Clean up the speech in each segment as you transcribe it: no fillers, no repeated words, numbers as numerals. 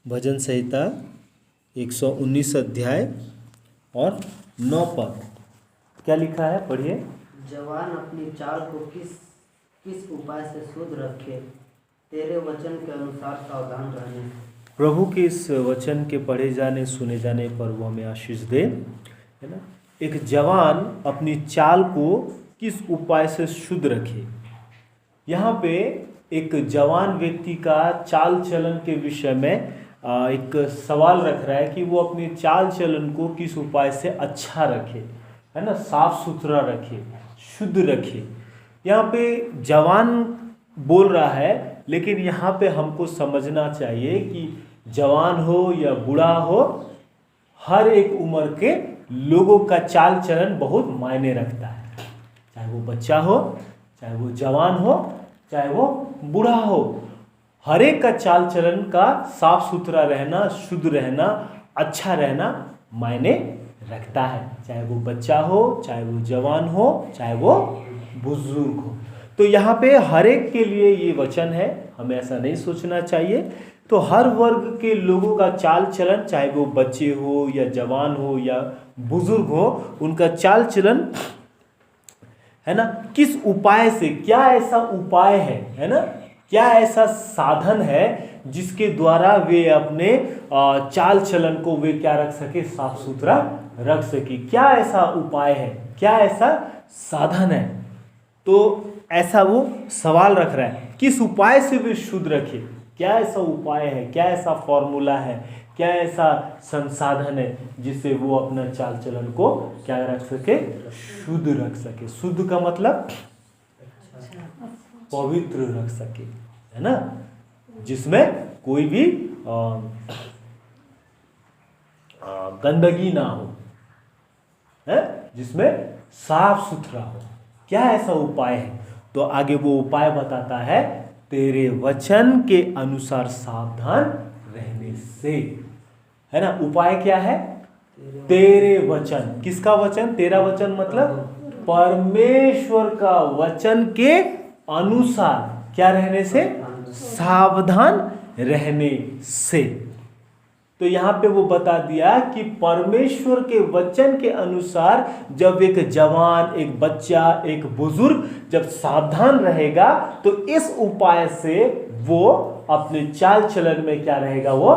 भजन संहिता 119 अध्याय और 9 पद क्या लिखा है, पढ़िए। जवान अपनी चाल को किस किस उपाय से शुद्ध रखे, तेरे वचन के अनुसार सावधान रहने। प्रभु के इस वचन के पढ़े जाने सुने जाने पर वो हमें आशीष दे, है ना। एक जवान अपनी चाल को किस उपाय से शुद्ध रखे। यहाँ पे एक जवान व्यक्ति का चाल चलन के विषय में एक सवाल रख रहा है कि वो अपने चाल चलन को किस उपाय से अच्छा रखे, है ना, साफ सुथरा रखे, शुद्ध रखे। यहाँ पे जवान बोल रहा है, लेकिन यहाँ पे हमको समझना चाहिए कि जवान हो या बूढ़ा हो, हर एक उम्र के लोगों का चाल चलन बहुत मायने रखता है। चाहे वो बच्चा हो, चाहे वो जवान हो, चाहे वो बूढ़ा हो, हर एक का चाल चलन का साफ सुथरा रहना, शुद्ध रहना, अच्छा रहना मायने रखता है। चाहे वो बच्चा हो, चाहे वो जवान हो, चाहे वो बुजुर्ग हो। तो यहाँ पे हर एक के लिए ये वचन है, हमें ऐसा नहीं सोचना चाहिए। तो हर वर्ग के लोगों का चाल चलन, चाहे वो बच्चे हो या जवान हो या बुजुर्ग हो, उनका चाल चलन, है ना, किस उपाय से, क्या ऐसा उपाय है ना, क्या ऐसा साधन है जिसके द्वारा वे अपने चाल चलन को वे क्या रख सके, साफ सुथरा रख सके। क्या ऐसा उपाय है, क्या ऐसा साधन है। तो ऐसा वो सवाल रख रहा है, किस उपाय से वे शुद्ध रखे। क्या ऐसा उपाय है, क्या ऐसा फॉर्मूला है, क्या ऐसा संसाधन है जिससे वो अपना चाल चलन को क्या रख सके, शुद्ध रख सके। शुद्ध का मतलब पवित्र रख सके, है ना, जिसमें कोई भी गंदगी ना हो, है, जिसमें साफ सुथरा हो। क्या ऐसा उपाय है। तो आगे वो उपाय बताता है, तेरे वचन के अनुसार सावधान रहने से, है ना। उपाय क्या है, तेरे वचन। किसका वचन, तेरा वचन मतलब परमेश्वर का वचन के अनुसार क्या रहने से, सावधान रहने से। तो यहाँ पे वो बता दिया कि परमेश्वर के वचन के अनुसार जब एक जवान, एक बच्चा, एक बुजुर्ग जब सावधान रहेगा, तो इस उपाय से वो अपने चाल चलन में क्या रहेगा, वो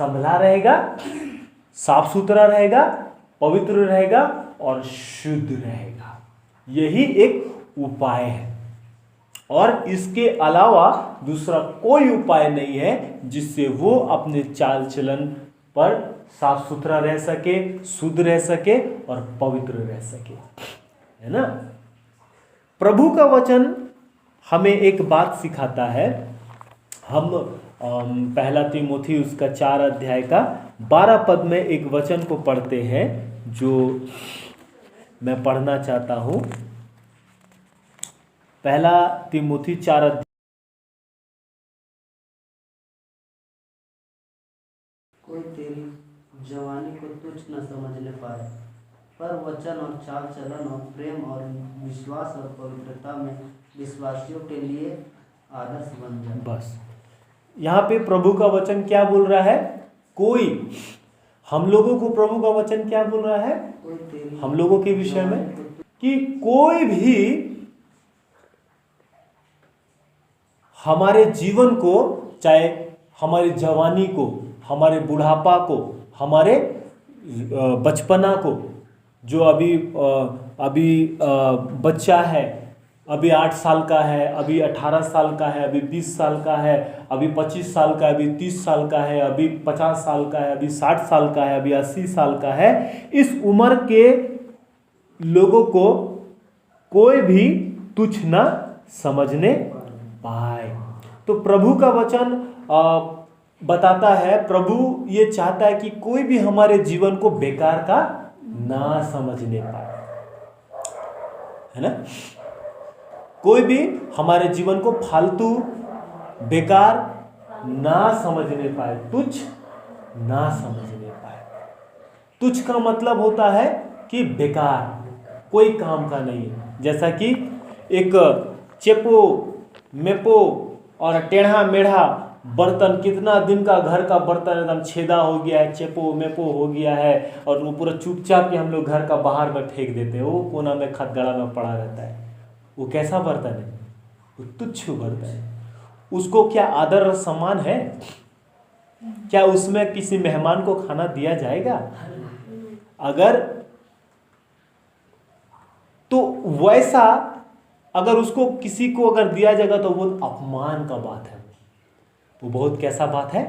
संभला रहेगा, साफ सुथरा रहेगा, पवित्र रहेगा और शुद्ध रहेगा। यही एक उपाय है, और इसके अलावा दूसरा कोई उपाय नहीं है जिससे वो अपने चाल चलन पर साफ सुथरा रह सके, शुद्ध रह सके और पवित्र रह सके, है ना। प्रभु का वचन हमें एक बात सिखाता है। हम पहला तीमुथी उसका 4 अध्याय का 12 पद में एक वचन को पढ़ते हैं, जो मैं पढ़ना चाहता हूं। पहला तीमुथी 4 अध्याय। कोई तेरी जवानी को तुच्छ न समझने पाए, पर वचन और चाल चलन और प्रेम और विश्वास और पवित्रता में विश्वासियों के लिए आदर्श बन जाए। बस यहाँ पे प्रभु का वचन क्या बोल रहा है, कोई, हम लोगों को प्रभु का वचन क्या बोल रहा है, हम लोगों के विषय में, कि कोई भी हमारे जीवन को, चाहे हमारी जवानी को, हमारे बुढ़ापा को, हमारे बचपना को, जो अभी बच्चा है, अभी 8 साल का है, अभी 18 साल का है, अभी 20 साल का है, अभी 25 साल का है, अभी 30 साल का है, अभी 50 साल का है, अभी 60 साल का है, अभी 80 साल का है, इस उम्र के लोगों को कोई भी तुच्छ न समझने पाए। तो प्रभु का वचन बताता है, प्रभु ये चाहता है कि कोई भी हमारे जीवन को बेकार का ना समझने पाए, है ना। कोई भी हमारे जीवन को फालतू, बेकार ना समझने पाए, तुच्छ ना समझने पाए। तुच्छ का मतलब होता है कि बेकार, कोई काम का नहीं है। जैसा कि एक चेपो, मेपो और टेढ़ा मेढ़ा बर्तन कितना दिन का घर का बर्तन एकदम छेदा हो गया है, चेपो मेपो हो गया है, और वो पूरा चुपचाप के हम लोग घर का बाहर में फेंक देते हैं, वो कोना में खटगड़ा में पड़ा रहता है। वो कैसा बर्तन है? वो तुच्छ बर्तन है। उसको क्या आदर और सम्मान है? क्या उसमें किसी मेहमान को खाना दिया जाएगा? अगर तो वैसा अगर उसको किसी को अगर दिया जाएगा तो वो अपमान का बात है। वो बहुत कैसा बात है?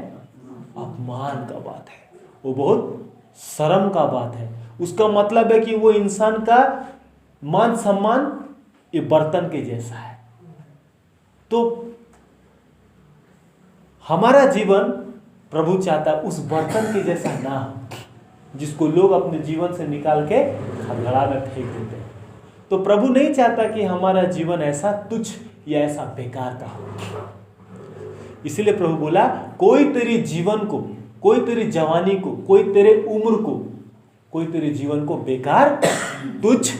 अपमान का बात है। वो बहुत शर्म का बात है। उसका मतलब है कि वो इंसान का मान सम्मान ये बर्तन के जैसा है। तो हमारा जीवन प्रभु चाहता है उस बर्तन के जैसा ना हो जिसको लोग अपने जीवन से निकाल के खलगड़ा में फेंक देते हैं। तो प्रभु नहीं चाहता कि हमारा जीवन ऐसा तुच्छ या ऐसा बेकार का हो। इसलिए प्रभु बोला, कोई तेरी जीवन को, कोई तेरी जवानी को, कोई तेरे उम्र को, कोई तेरे जीवन को बेकार तुच्छ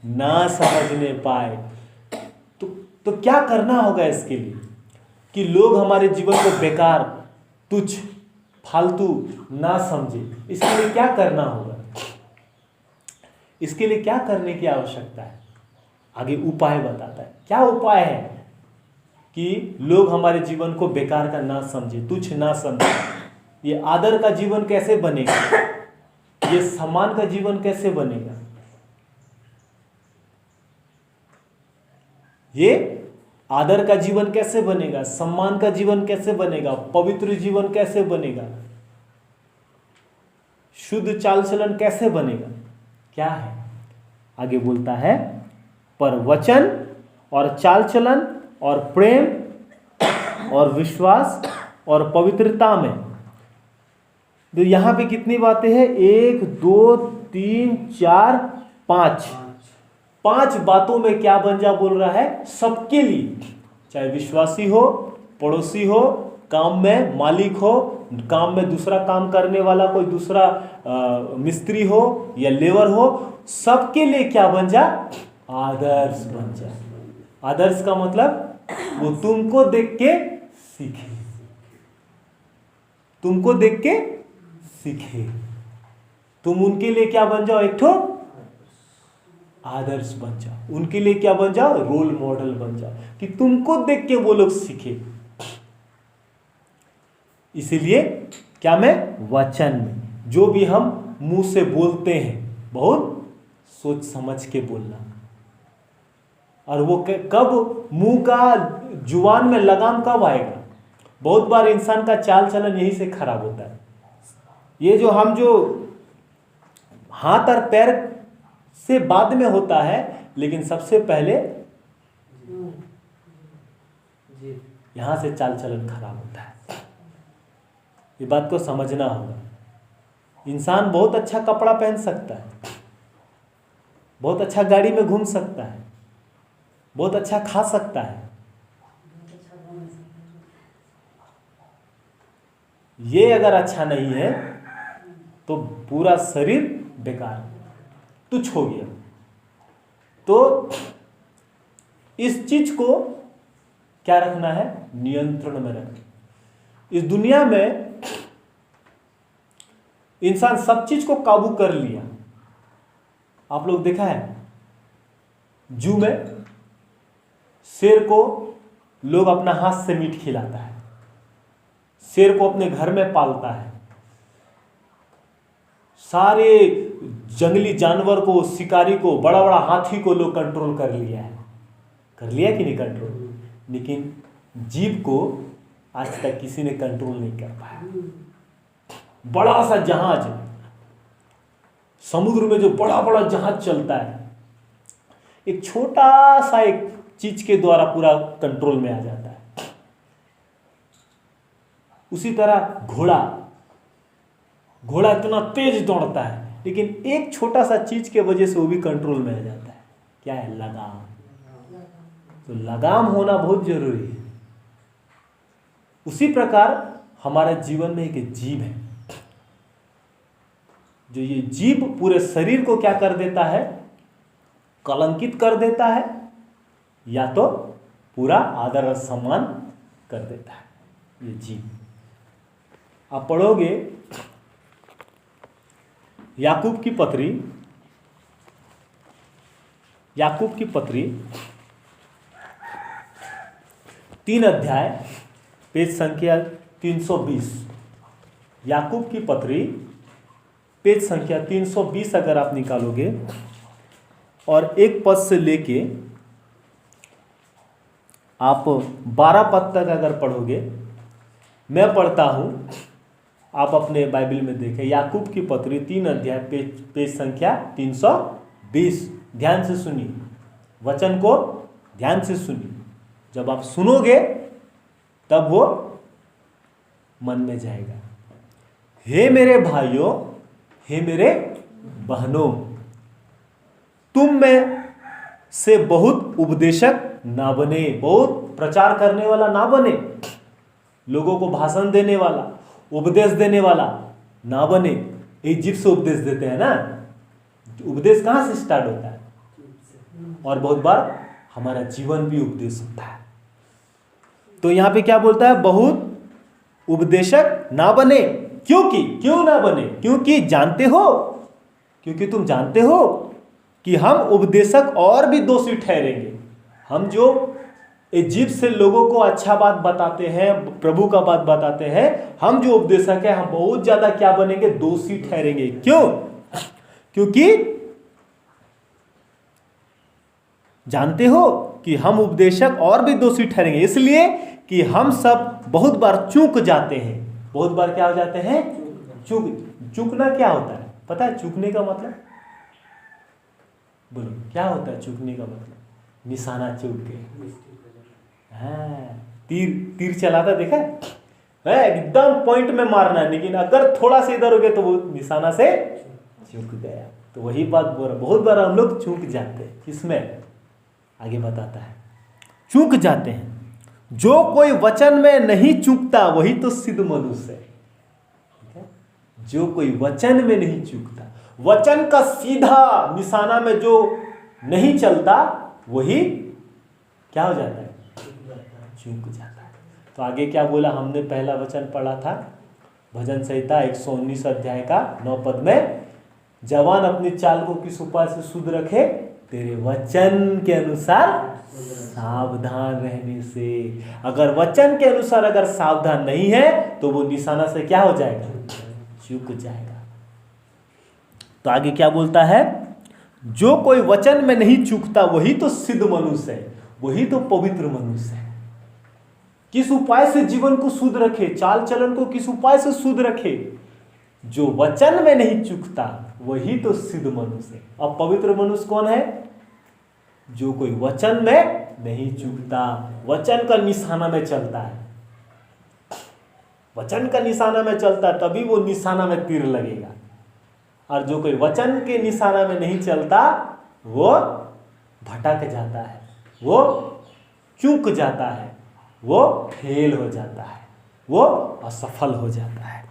ना समझने पाए। तो क्या करना होगा इसके लिए कि लोग हमारे जीवन को बेकार तुच्छ फालतू ना समझे? इसके लिए क्या करना होगा? इसके लिए क्या करने की आवश्यकता है? आगे उपाय बताता है। क्या उपाय है कि लोग हमारे जीवन को बेकार का ना समझे, तुच्छ ना समझे? ये आदर का जीवन कैसे बनेगा? ये सम्मान का जीवन कैसे बनेगा? ये आदर का जीवन कैसे बनेगा? सम्मान का जीवन कैसे बनेगा? पवित्र जीवन कैसे बनेगा? शुद्ध चाल चलन कैसे बनेगा? क्या है? आगे बोलता है, पर वचन और चाल चलन और प्रेम और विश्वास और पवित्रता में। तो यहां पे कितनी बातें हैं? 1 2 3 4 5 5 बातों में क्या बन जा बोल रहा है? सबके लिए, चाहे विश्वासी हो, पड़ोसी हो, काम में मालिक हो, काम में दूसरा काम करने वाला कोई दूसरा मिस्त्री हो या लेबर हो, सबके लिए क्या बन जा? आदर्श बन जा। आदर्श का मतलब वो तुमको देख के सीखे, तुमको देख के सीखे। तुम उनके लिए क्या बन जाओ? एक ठो आदर्श बन जाओ। उनके लिए क्या बन जाओ? रोल मॉडल बन जाओ, कि तुमको देख के वो लोग सीखे। इसीलिए क्या में? वचन में। जो भी हम मुंह से बोलते हैं बहुत सोच समझ के बोलना। और वो कब मुंह का जुबान में लगाम कब आएगा? बहुत बार इंसान का चाल चलन यही से खराब होता है। ये जो हम जो हाथ और पैर से बाद में होता है, लेकिन सबसे पहले यहां से चाल चलन खराब होता है। ये बात को समझना होगा। इंसान बहुत अच्छा कपड़ा पहन सकता है, बहुत अच्छा गाड़ी में घूम सकता है, बहुत अच्छा खा सकता है, ये अगर अच्छा नहीं है तो पूरा शरीर बेकार तुच्छ हो गया। तो इस चीज को क्या रखना है? नियंत्रण में रखना। इस दुनिया में इंसान सब चीज को काबू कर लिया। आप लोग देखा है जू में शेर को लोग अपना हाथ से मीट खिलाता है, शेर को अपने घर में पालता है, सारे जंगली जानवर को, शिकारी को, बड़ा बड़ा हाथी को लोग कंट्रोल कर लिया है। कर लिया कि नहीं कंट्रोल? लेकिन जीव को आज तक किसी ने कंट्रोल नहीं कर पाया। बड़ा सा जहाज, समुद्र में जो बड़ा बड़ा जहाज चलता है, एक छोटा सा एक चीज के द्वारा पूरा कंट्रोल में आ जाता है। उसी तरह घोड़ा इतना तेज दौड़ता है, लेकिन एक छोटा सा चीज के वजह से वो भी कंट्रोल में आ जाता है। क्या है? लगाम। तो लगाम होना बहुत जरूरी है। उसी प्रकार हमारे जीवन में एक जीव है, जो ये जीव पूरे शरीर को क्या कर देता है? कलंकित कर देता है, या तो पूरा आदर और सम्मान कर देता है ये जीव। आप पढ़ोगे याकूब की पत्री 3 अध्याय पेज संख्या 320। याकूब की पत्री पेज संख्या 320 अगर आप निकालोगे और 1 पद से लेके आप 12 पद तक अगर पढ़ोगे, मैं पढ़ता हूं, आप अपने बाइबल में देखें। याकूब की पत्री 3 अध्याय पेज संख्या 320। ध्यान से सुनिए, वचन को ध्यान से सुनिए। जब आप सुनोगे तब वो मन में जाएगा। हे मेरे भाइयों, हे मेरे बहनों, तुम में से बहुत उपदेशक ना बने, बहुत प्रचार करने वाला ना बने, लोगों को भाषण देने वाला, उपदेश देने वाला ना बने। इजिप्ट से उपदेश देते हैं ना, उपदेश कहाँ से स्टार्ट होता है? और बहुत बार हमारा जीवन भी उपदेश होता है। तो यहां पे क्या बोलता है? बहुत उपदेशक ना बने। क्यों ना बने? क्योंकि तुम जानते हो कि हम उपदेशक और भी दोषी ठहरेंगे। हम जो इजिप्ट से लोगों को अच्छा बात बताते हैं, प्रभु का बात बताते हैं, हम जो उपदेशक है, हम बहुत ज्यादा क्या बनेंगे? दोषी ठहरेंगे। क्यों? क्योंकि जानते हो कि हम उपदेशक और भी दोषी ठहरेंगे, इसलिए कि हम सब बहुत बार चूक जाते हैं। बहुत बार क्या हो जाते हैं? चूकना क्या होता है पता है? चूकने का मतलब बोलो, क्या होता है चूकने का मतलब? निशाना चूक गए। हाँ, तीर चलाता देखा है? एकदम पॉइंट में मारना है, लेकिन अगर थोड़ा सा इधर हो गया तो वो निशाना से चूक गया। तो वही बात बोल रहा, बहुत बार हम लोग चूक जाते हैं। किसमें? आगे बताता है, चूक जाते हैं। जो कोई वचन में नहीं चूकता वही तो सिद्ध मनुष्य है। जो कोई वचन में नहीं चूकता, वचन का सीधा निशाना में जो नहीं चलता, वही क्या हो जाता है? चूक जाता है। तो आगे क्या बोला? हमने पहला वचन पढ़ा था भजन संहिता 119 अध्याय का 9 पद में, जवान अपनी चाल को किस उपाय से शुद्ध रखे? तेरे वचन के अनुसार सावधान रहने से। अगर वचन के अनुसार अगर सावधान नहीं है तो वो निशाना से क्या हो जाएगा? चूक जाएगा। तो आगे क्या बोलता है? जो कोई वचन में नहीं चूकता वही तो सिद्ध मनुष्य है, वही तो पवित्र मनुष्य है। किस उपाय से जीवन को शुद्ध रखे, चाल चलन को किस उपाय से शुद्ध रखे? जो वचन में नहीं चूकता वही तो सिद्ध मनुष्य है। अब पवित्र मनुष्य कौन है? जो कोई वचन में नहीं चूकता, वचन का निशाना में चलता है। वचन का निशाना में चलता है तभी वो निशाना में तीर लगेगा। और जो कोई वचन के निशाना में नहीं चलता वो भटक जाता है, वो चूक जाता है, वो फेल हो जाता है, वो असफल हो जाता है।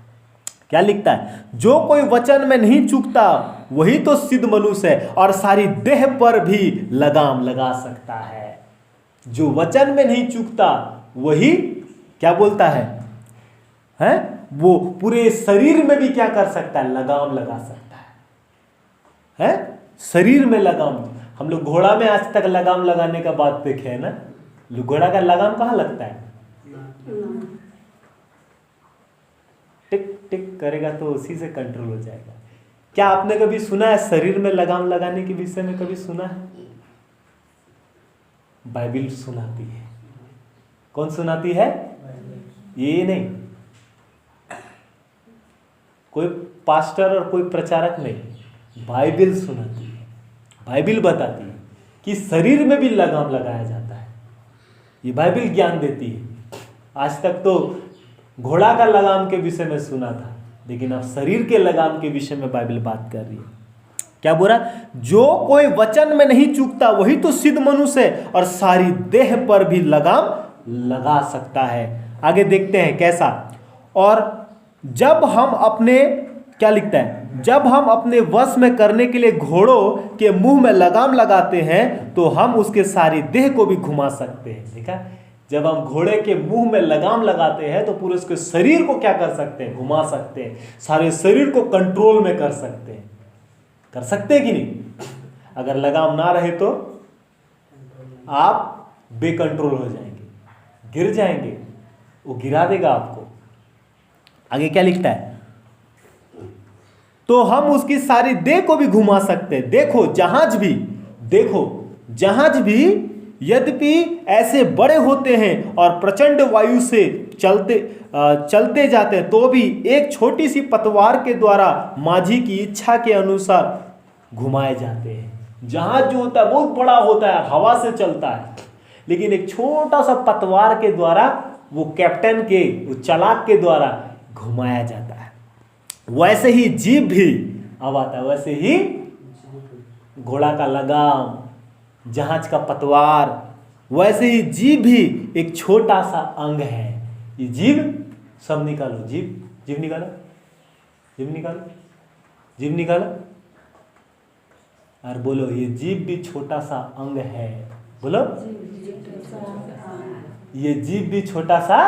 क्या लिखता है? जो कोई वचन में नहीं चूकता वही तो सिद्ध मनुष्य है और सारी देह पर भी लगाम लगा सकता है। जो वचन में नहीं चूकता वही क्या बोलता है? वो पूरे शरीर में भी क्या कर सकता है? लगाम लगा सकता है। शरीर में लगाम। हम लोग घोड़ा में आज तक लगाम लगाने का बात देखे है ना। घोड़ा का लगाम कहाँ लगता है? टिक टिक करेगा तो उसी से कंट्रोल हो जाएगा। क्या आपने कभी सुना है शरीर में लगाम लगाने के विषय में? कभी सुना है? बाइबल सुनाती है। कौन सुनाती है? ये नहीं, कोई पास्टर और कोई प्रचारक नहीं, बाइबल सुनाती है। बाइबल बताती है कि शरीर में भी लगाम लगाया जाता है। ये बाइबल ज्ञान देती है। आज तक तो घोड़ा का लगाम के विषय में सुना था, लेकिन अब शरीर के लगाम के विषय में बाइबल बात कर रही है। क्या बोला? जो कोई वचन में नहीं चूकता वही तो सिद्ध मनुष्य है और सारी देह पर भी लगाम लगा सकता है। आगे देखते हैं कैसा। और जब हम अपने, क्या लिखता है? जब हम अपने वश में करने के लिए घोड़ों के मुंह में लगाम लगाते हैं तो हम उसके सारी देह को भी घुमा सकते हैं। देखा? जब हम घोड़े के मुंह में लगाम लगाते हैं तो पूरे उसके शरीर को क्या कर सकते हैं, घुमा सकते हैं, सारे शरीर को कंट्रोल में कर सकते हैं। कर सकते हैं कि नहीं? अगर लगाम ना रहे तो आप बेकंट्रोल हो जाएंगे, गिर जाएंगे, वो गिरा देगा आपको। आगे क्या लिखता है, तो हम उसकी सारी देह को भी घुमा सकते हैं। देखो जहाज भी यद्यपि ऐसे बड़े होते हैं और प्रचंड वायु से चलते जाते हैं, तो भी एक छोटी सी पतवार के द्वारा माझी की इच्छा के अनुसार घुमाए जाते हैं। जहाज जो होता है बहुत बड़ा होता है, हवा से चलता है, लेकिन एक छोटा सा पतवार के द्वारा, वो कैप्टन के, वो चालक के द्वारा घुमाया जाता है। वैसे ही जीभ भी, अब आता है, वैसे ही घोड़ा का लगाम, जहाज का पतवार, वैसे ही जीभ भी एक छोटा सा अंग है। ये जीभ, सब निकालो, जीभ निकालो, जीभ निकालो और बोलो ये जीभ भी छोटा सा अंग है। बोलो ये जीभ भी छोटा सा,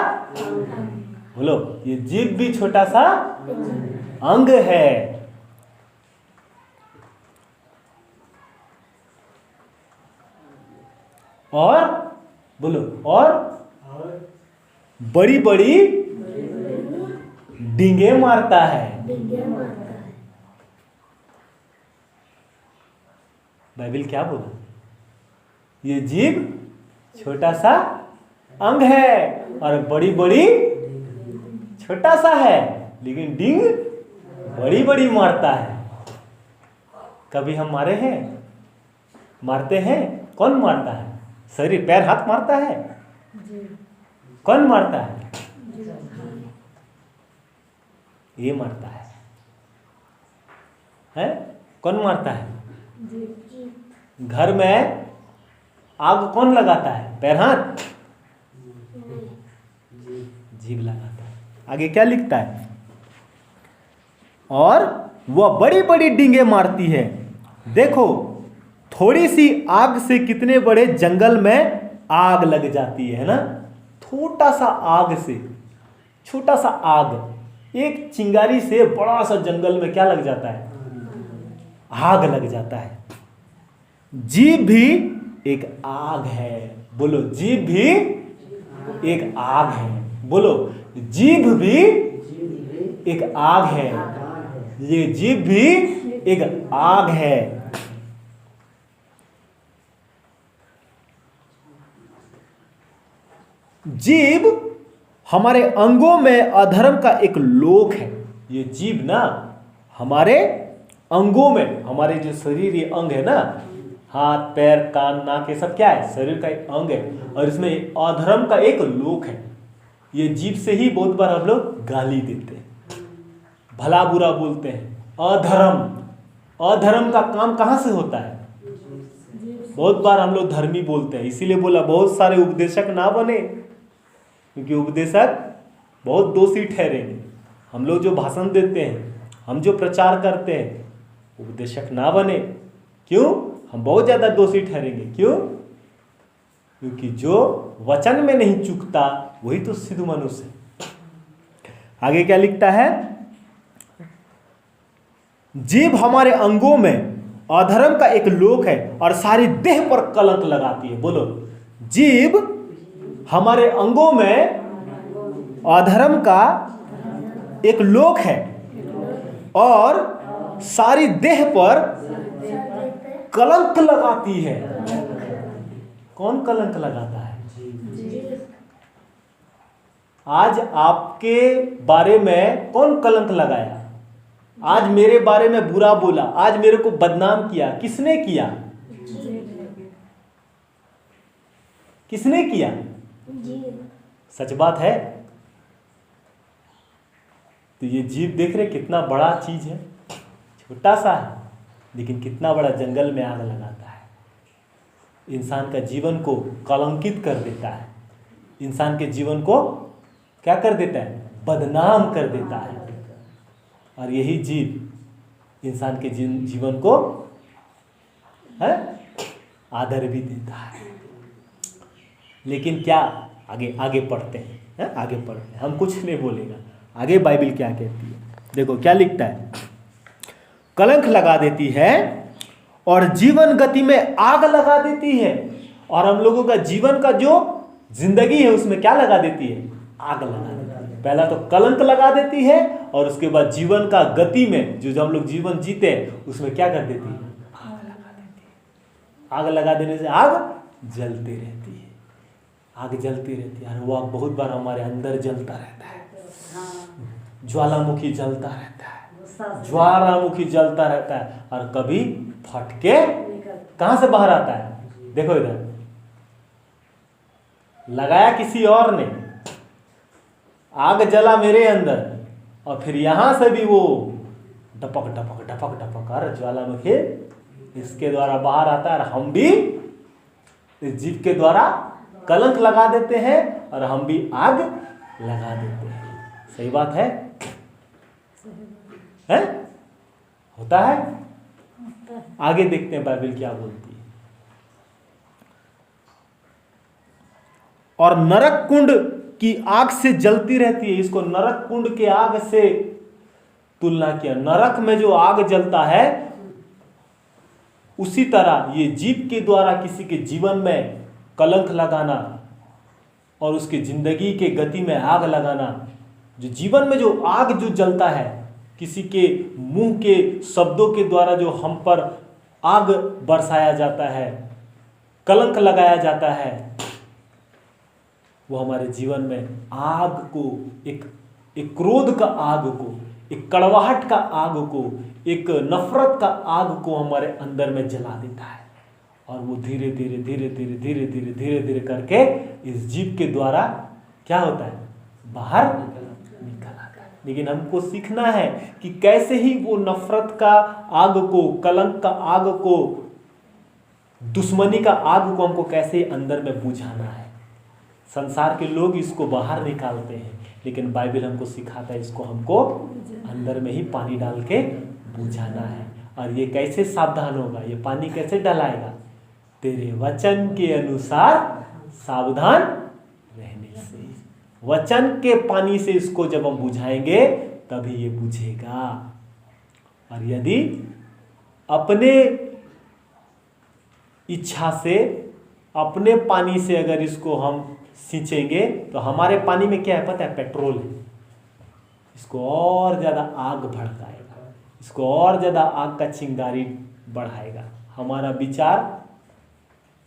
बोलो ये जीभ भी छोटा सा अंग है। और बोलो, और बड़ी बड़ी डींगे मारता है। बाइबल क्या बोला? ये जीभ छोटा सा अंग है और बड़ी बड़ी, छोटा सा है लेकिन डींग बड़ी बड़ी मारता है। कभी हम मारे हैं? मारते हैं? कौन मारता है? शरीर, पैर, हाथ मारता है? कौन मारता है? ये मारता है? कौन मारता है? घर में आग कौन लगाता है? पैर, हाथ? जीभ लगाता है। आगे क्या लिखता है? और वह बड़ी बड़ी डींगे मारती है। देखो थोड़ी सी आग से कितने बड़े जंगल में आग लग जाती है ना। छोटा सा आग से, छोटा सा आग, एक चिंगारी से बड़ा सा जंगल में क्या लग जाता है? आग लग जाता है। जीभ भी एक आग है। बोलो जीभ भी एक आग है। बोलो जीभ भी एक आग है। ये जीभ भी एक आग है। जीभ हमारे अंगों में अधर्म का एक लोक है। ये जीभ ना हमारे अंगों में, हमारे जो शरीर, ये अंग है ना, हाथ, पैर, कान, नाक, ये सब क्या है? शरीर का एक अंग है और इसमें अधर्म का एक लोक है। ये जीभ से ही बहुत बार हम लोग गाली देते हैं, भला बुरा बोलते हैं। अधर्म का काम कहाँ से होता है? बहुत बार हम लोग धर्मी बोलते हैं। इसीलिए बोला बहुत सारे उपदेशक ना बने, क्योंकि उपदेशक बहुत दोषी ठहरेंगे। हम लोग जो भाषण देते हैं, हम जो प्रचार करते हैं, उपदेशक ना बने। क्यों? हम बहुत ज़्यादा दोषी ठहरेंगे। क्यों? क्योंकि जो वचन में नहीं चूकता वही तो सिद्ध मनुष्य है। आगे क्या लिखता है? जीभ हमारे अंगों में अधर्म का एक लोक है और सारी देह पर कलंक लगाती है। बोलो जीभ हमारे अंगों में अधर्म का एक लोक है और सारी देह पर कलंक लगाती है। कौन कलंक लगाता है? आज आपके बारे में कौन कलंक लगाया? आज मेरे बारे में बुरा बोला, आज मेरे को बदनाम किया, किसने किया? किसने किया? सच बात है। तो ये जीभ देख रहे कितना बड़ा चीज है, छोटा सा है लेकिन कितना बड़ा जंगल में आग लगाता है। इंसान का जीवन को कलंकित कर देता है, इंसान के जीवन को क्या कर देता है? बदनाम कर देता है। और यही जीव इंसान के जीवन को आदर भी देता है। लेकिन क्या आगे आगे पढ़ते हैं, आगे पढ़ते हैं, हम कुछ नहीं बोलेगा, आगे बाइबल क्या कहती है। देखो क्या लिखता है, कलंक लगा देती है और जीवन गति में आग लगा देती है। और हम लोगों का जीवन का जो जिंदगी है उसमें क्या लगा देती है, आग लगा देती है। पहला तो कलंक लगा देती है और उसके बाद जीवन का गति में जो हम लोग जीवन जीते हैं उसमें क्या कर देती है, आग लगा देती है। आग लगा देने से आग जलती रहती है, आग जलती रहती है। और वो आग बहुत बार हमारे अंदर जलता रहता है, ज्वालामुखी जलता रहता है, ज्वालामुखी जलता रहता है और कभी फटके कहां से बाहर आता है। देखो इधर लगाया किसी और ने, आग जला मेरे अंदर और फिर यहां से भी वो डपक डपक डपक डपक कर ज्वालामुखी इसके द्वारा बाहर आता है। और हम भी इस जीव के द्वारा कलंक लगा देते हैं और हम भी आग लगा देते हैं। सही बात है? होता है? आगे देखते हैं बाइबल क्या बोलती है। और नरक कुंड की आग से जलती रहती है। इसको नरक कुंड के आग से तुलना किया। नरक में जो आग जलता है उसी तरह ये जीव के द्वारा किसी के जीवन में कलंक लगाना और उसके जिंदगी के गति में आग लगाना। जो जीवन में जो आग जो जलता है, किसी के मुंह के शब्दों के द्वारा जो हम पर आग बरसाया जाता है, कलंक लगाया जाता है, वो हमारे जीवन में आग को एक क्रोध का आग को, एक कड़वाहट का आग को, एक नफरत का आग को हमारे अंदर में जला देता है। और वो धीरे धीरे धीरे धीरे धीरे धीरे धीरे धीरे करके इस जीव के द्वारा क्या होता है, बाहर निकल आता है। लेकिन हमको सीखना है कि कैसे ही वो नफरत का आग को, कलंक का आग को, दुश्मनी का आग को हमको कैसे अंदर में बुझाना है। संसार के लोग इसको बाहर निकालते हैं, लेकिन बाइबल हमको सिखाता है इसको हमको अंदर में ही पानी डाल के बुझाना है। और ये कैसे सावधान होगा, ये पानी कैसे डलाएगा, तेरे वचन के अनुसार सावधान रहने से। वचन के पानी से इसको जब हम बुझाएंगे तभी ये बुझेगा। और यदि अपने इच्छा से, अपने पानी से अगर इसको हम सींचेंगे तो हमारे पानी में क्या है पता है, पेट्रोल है। इसको और ज़्यादा आग भड़काएगा, इसको और ज़्यादा आग का चिंगारी बढ़ाएगा हमारा विचार।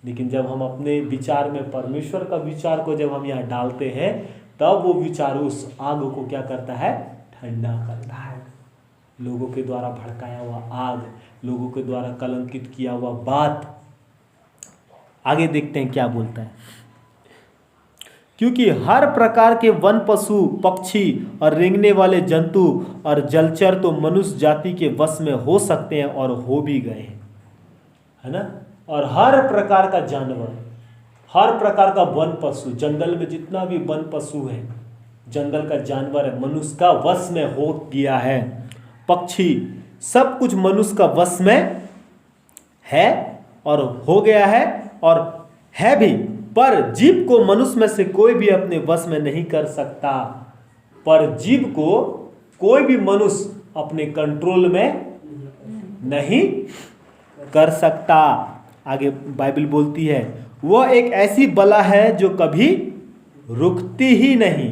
लेकिन जब हम अपने विचार में परमेश्वर का विचार को जब हम यहाँ डालते हैं तब वो विचार उस आग को क्या करता है, ठंडा करता है। लोगों के द्वारा भड़काया हुआ आग, लोगों के द्वारा कलंकित किया हुआ बात। आगे देखते हैं क्या बोलता है। क्योंकि हर प्रकार के वन पशु, पक्षी और रेंगने वाले जंतु और जलचर तो मनुष्य जाति के वश में हो सकते हैं और हो भी गए हैं, है ना। और हर प्रकार का जानवर, हर प्रकार का वन पशु, जंगल में जितना भी वन पशु है, जंगल का जानवर है, मनुष्य का वश में हो गया है। पक्षी, सब कुछ मनुष्य का वश में है और हो गया है और है भी। पर जीव को मनुष्य में से कोई भी अपने वश में नहीं कर सकता। पर जीव को कोई भी मनुष्य अपने कंट्रोल में नहीं कर सकता। आगे बाइबल बोलती है, वह एक ऐसी बला है जो कभी रुकती ही नहीं,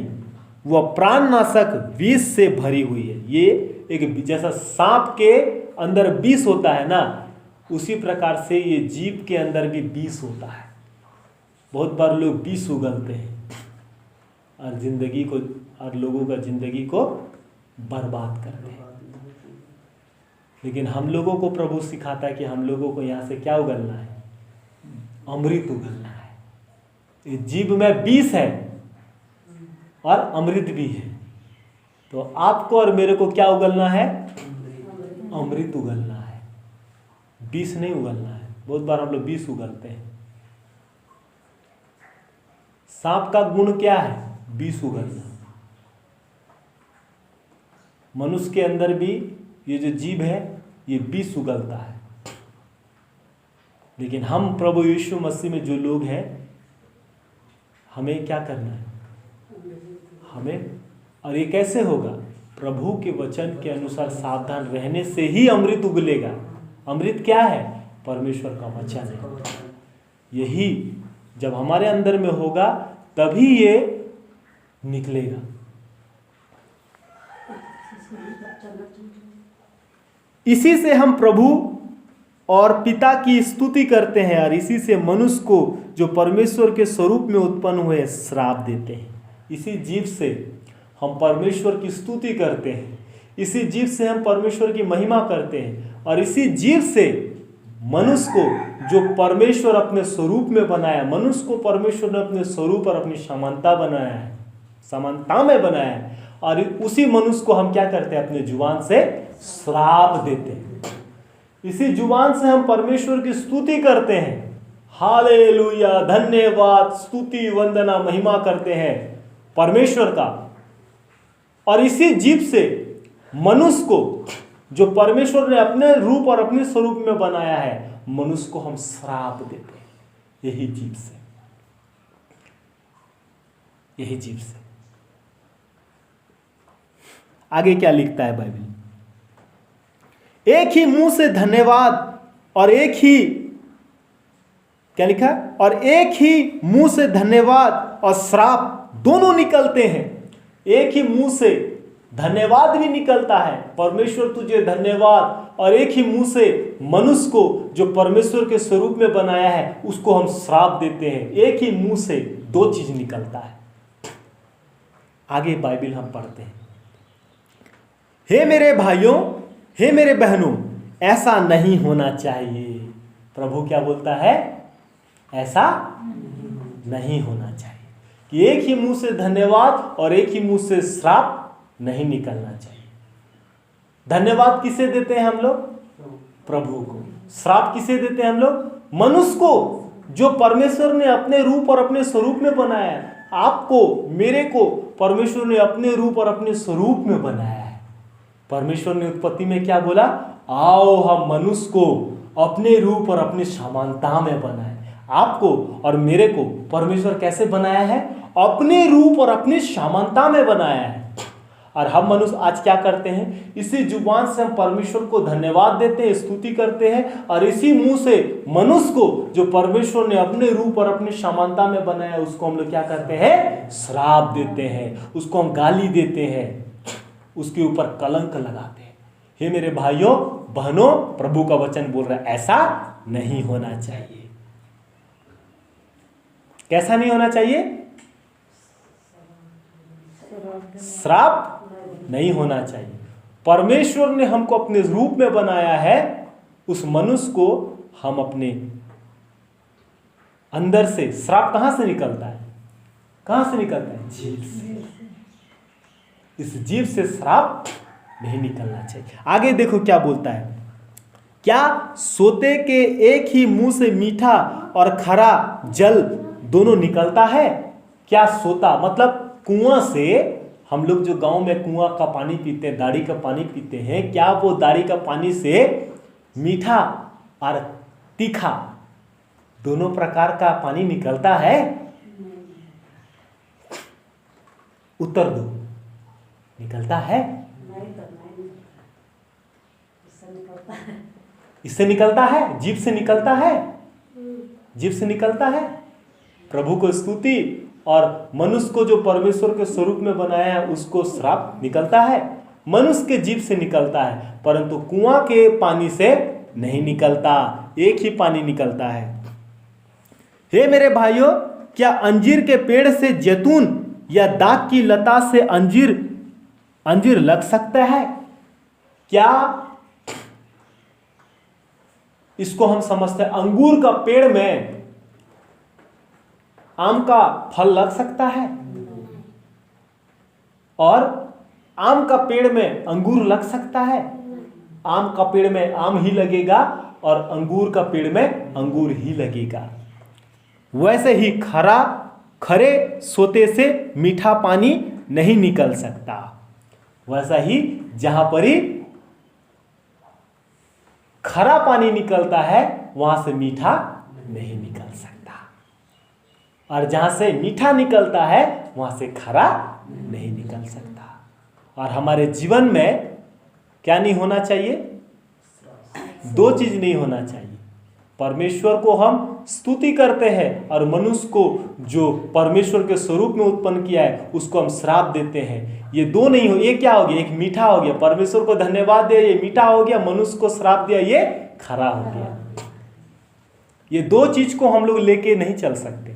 वह प्राणनाशक विष से भरी हुई है। ये एक जैसा सांप के अंदर विष होता है ना, उसी प्रकार से ये जीव के अंदर भी विष होता है। बहुत बार लोग विष उगलते हैं और जिंदगी को, और लोगों का जिंदगी को बर्बाद करते हैं। लेकिन हम लोगों को प्रभु सिखाता है कि हम लोगों को यहाँ से क्या उगलना है, अमृत उगलना है। इस जीव में विष है और अमृत भी है। तो आपको और मेरे को क्या उगलना है, अमृत उगलना है, विष नहीं उगलना है। बहुत बार हम लोग विष उगलते हैं। सांप का गुण क्या है, विष उगलना। मनुष्य के अंदर भी ये जो जीव है ये विष उगलता है। लेकिन हम प्रभु यीशु मसीह में जो लोग हैं, हमें क्या करना है? और ये कैसे होगा? प्रभु के वचन के अनुसार सावधान रहने से ही अमृत उगलेगा। अमृत क्या है? परमेश्वर का वचन है। यही जब हमारे अंदर में होगा तभी ये निकलेगा। इसी से हम प्रभु और पिता की स्तुति करते हैं और इसी से मनुष्य को जो परमेश्वर के स्वरूप में उत्पन्न हुए श्राप देते हैं। इसी जीव से हम परमेश्वर की स्तुति करते हैं, इसी जीव से हम परमेश्वर की महिमा करते हैं और इसी जीव से मनुष्य को जो परमेश्वर अपने स्वरूप में बनाया, मनुष्य को परमेश्वर ने अपने स्वरूप और अपनी समानता बनाया है, समानता में बनाया है और उसी मनुष्य को हम क्या करते हैं? अपने जुबान से श्राप देते हैं। इसी जुबान से हम परमेश्वर की स्तुति करते हैं, हालेलुया, धन्यवाद, स्तुति, वंदना, महिमा करते हैं परमेश्वर का। और इसी जीव से मनुष्य को जो परमेश्वर ने अपने रूप और अपने स्वरूप में बनाया है, मनुष्य को हम श्राप देते हैं। यही जीव से, यही जीव से। आगे क्या लिखता है बाइबल? एक ही मुंह से धन्यवाद और एक ही क्या लिखा? और एक ही मुंह से धन्यवाद और श्राप दोनों निकलते हैं। एक ही मुंह से धन्यवाद भी निकलता है, परमेश्वर तुझे धन्यवाद, और एक ही मुंह से मनुष्य को जो परमेश्वर के स्वरूप में बनाया है उसको हम श्राप देते हैं। एक ही मुंह से दो चीज निकलता है। आगे बाइबल हम पढ़ते हैं, हे मेरे भाइयों, हे मेरे बहनों, ऐसा नहीं होना चाहिए। प्रभु क्या बोलता है? ऐसा नहीं होना चाहिए कि एक ही मुंह से धन्यवाद और एक ही मुंह से श्राप नहीं निकलना चाहिए। धन्यवाद किसे देते हैं हम लोग? प्रभु को। श्राप किसे देते हैं हम लोग? मनुष्य को, जो परमेश्वर ने अपने रूप और अपने स्वरूप में बनाया है। आपको, मेरे को परमेश्वर ने अपने रूप और अपने स्वरूप में बनाया है। परमेश्वर ने उत्पत्ति में क्या बोला? आओ हम मनुष्य को अपने रूप और अपनी समानता में बनाए। आपको और मेरे को परमेश्वर कैसे बनाया है? अपने रूप और अपनी समानता में बनाया है। और हम मनुष्य आज क्या करते हैं? इसी जुबान से हम परमेश्वर को धन्यवाद देते हैं, स्तुति करते हैं, और इसी मुंह से मनुष्य को जो परमेश्वर ने अपने रूप और अपनी समानता में बनाया उसको हम लोग क्या करते हैं? श्राप देते हैं, उसको हम गाली देते हैं, उसके ऊपर कलंक लगाते हैं। हे मेरे भाइयों बहनों, प्रभु का वचन बोल रहा है ऐसा नहीं होना चाहिए। कैसा नहीं होना चाहिए? श्राप नहीं होना चाहिए। परमेश्वर ने हमको अपने रूप में बनाया है, उस मनुष्य को हम अपने अंदर से, श्राप कहां से निकलता है? कहां से निकलता है? जीव से। इस जीव से श्राप नहीं निकलना चाहिए। आगे देखो क्या बोलता है, क्या सोते के एक ही मुंह से मीठा और खरा जल दोनों निकलता है? क्या सोता मतलब कुआं से, हम लोग जो गांव में कुआं का पानी पीते हैं, दाढ़ी का पानी पीते हैं, क्या वो दाढ़ी का पानी से मीठा और तीखा दोनों प्रकार का पानी निकलता है? उत्तर दो, निकलता है? इससे निकलता है, जीभ से निकलता है, जीभ से निकलता है। प्रभु को स्तुति और मनुष्य को जो परमेश्वर के स्वरूप में बनाया है उसको श्राप निकलता है, मनुष्य के जीभ से निकलता है, परंतु कुआं के पानी से नहीं निकलता, एक ही पानी निकलता है। हे मेरे भाइयों, क्या अंजीर के पेड़ से जैतून या दाख की लता से अंजीर लग सकता है? क्या इसको हम समझते हैं अंगूर का पेड़ में आम का फल लग सकता है? और आम का पेड़ में अंगूर लग सकता है? आम का पेड़ में आम ही लगेगा और अंगूर का पेड़ में अंगूर ही लगेगा। वैसे ही खरे सोते से मीठा पानी नहीं निकल सकता। वैसा ही जहां पर ही खरा पानी निकलता है वहां से मीठा नहीं निकल सकता। और जहाँ से मीठा निकलता है वहाँ से खरा नहीं निकल सकता। और हमारे जीवन में क्या नहीं होना चाहिए? दो चीज नहीं होना चाहिए। परमेश्वर को हम स्तुति करते हैं और मनुष्य को जो परमेश्वर के स्वरूप में उत्पन्न किया है उसको हम श्राप देते हैं। ये दो नहीं हो, ये क्या हो गया? एक मीठा हो गया, परमेश्वर को धन्यवाद दिया ये मीठा हो गया, मनुष्य को श्राप दिया ये खरा हो गया। ये दो चीज को हम लोग लेके नहीं चल सकते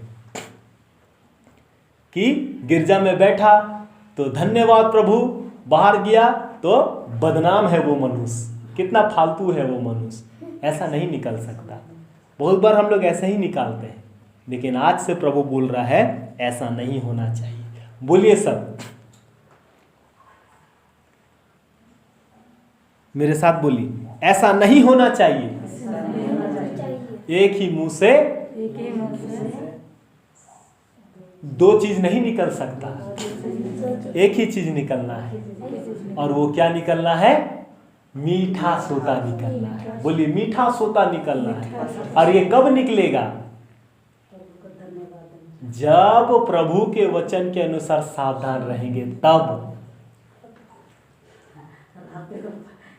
कि गिरजा में बैठा तो धन्यवाद प्रभु, बाहर गया तो बदनाम है वो मनुष्य, कितना फालतू है वो मनुष्य। ऐसा नहीं निकल सकता। बहुत बार हम लोग ऐसे ही निकालते हैं, लेकिन आज से प्रभु बोल रहा है ऐसा नहीं होना चाहिए। बोलिए सब, मेरे साथ बोलिए, ऐसा नहीं होना चाहिए। एक ही मुंह से दो चीज नहीं निकल सकता, एक ही चीज निकलना है। और वो क्या निकलना है? मीठा सोता निकलना है। बोलिए, मीठा सोता निकलना है। और ये कब निकलेगा? जब प्रभु के वचन के अनुसार सावधान रहेंगे तब।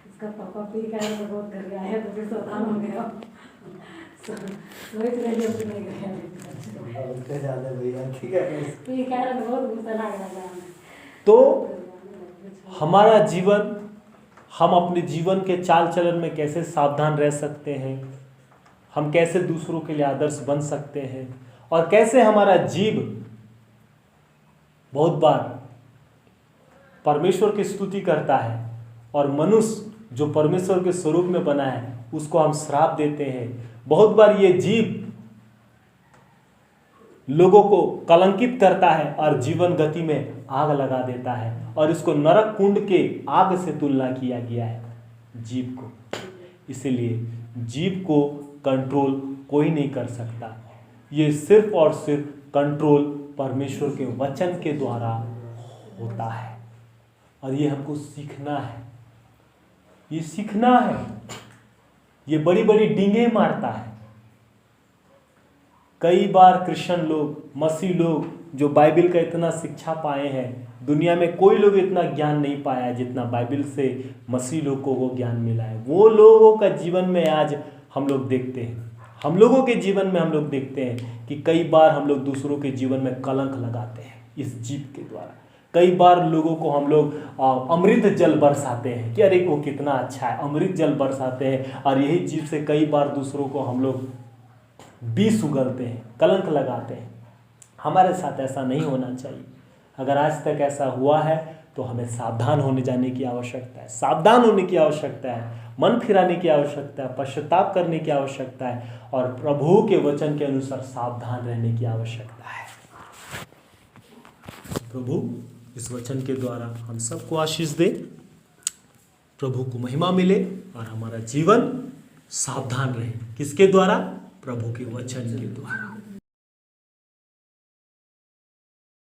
इसका पापा पी का बहुत कर गया है तो फिर सावधान हो गया। सोच रही है नहीं गया बहुत ज्यादा भैया, ठीक है। पी का बहुत गुस्सा लग रहा है। तो हमारा जीवन, हम अपने जीवन के चाल चलन में कैसे सावधान रह सकते हैं, हम कैसे दूसरों के लिए आदर्श बन सकते हैं, और कैसे हमारा जीव बहुत बार परमेश्वर की स्तुति करता है और मनुष्य जो परमेश्वर के स्वरूप में बना है उसको हम श्राप देते हैं। बहुत बार ये जीव लोगों को कलंकित करता है और जीवन गति में आग लगा देता है, और इसको नरक कुंड के आग से तुलना किया गया है जीव को। इसलिए जीव को कंट्रोल कोई नहीं कर सकता, ये सिर्फ और सिर्फ कंट्रोल परमेश्वर के वचन के द्वारा होता है। और ये हमको सीखना है, ये सीखना है। ये बड़ी बड़ी डींगे मारता है। कई बार क्रिश्चियन लोग, मसीह लोग जो बाइबल का इतना शिक्षा पाए हैं, दुनिया में कोई लोग इतना ज्ञान नहीं पाया जितना बाइबल से मसीह लोग को वो ज्ञान मिला है। वो लोगों का जीवन में आज हम लोग देखते हैं, हम लोगों के जीवन में हम लोग देखते हैं कि कई बार हम लोग दूसरों के जीवन में कलंक लगाते हैं इस जीव के द्वारा। कई बार लोगों को हम लोग अमृत जल बरसाते हैं कि अरे वो कितना अच्छा है, अमृत जल बरसाते हैं, और यही जीव से कई बार दूसरों को हम लोग विष उगलते हैं, कलंक लगाते हैं। हमारे साथ ऐसा नहीं होना चाहिए। अगर आज तक ऐसा हुआ है तो हमें सावधान होने जाने की आवश्यकता है, सावधान होने की आवश्यकता है, मन फिराने की आवश्यकता है, पश्चाताप करने की आवश्यकता है, और प्रभु के वचन के अनुसार सावधान रहने की आवश्यकता है। प्रभु इस वचन के द्वारा हम सबको आशीष दे, प्रभु को महिमा मिले और हमारा जीवन सावधान रहे। किसके द्वारा? प्रभु के वचन के द्वारा।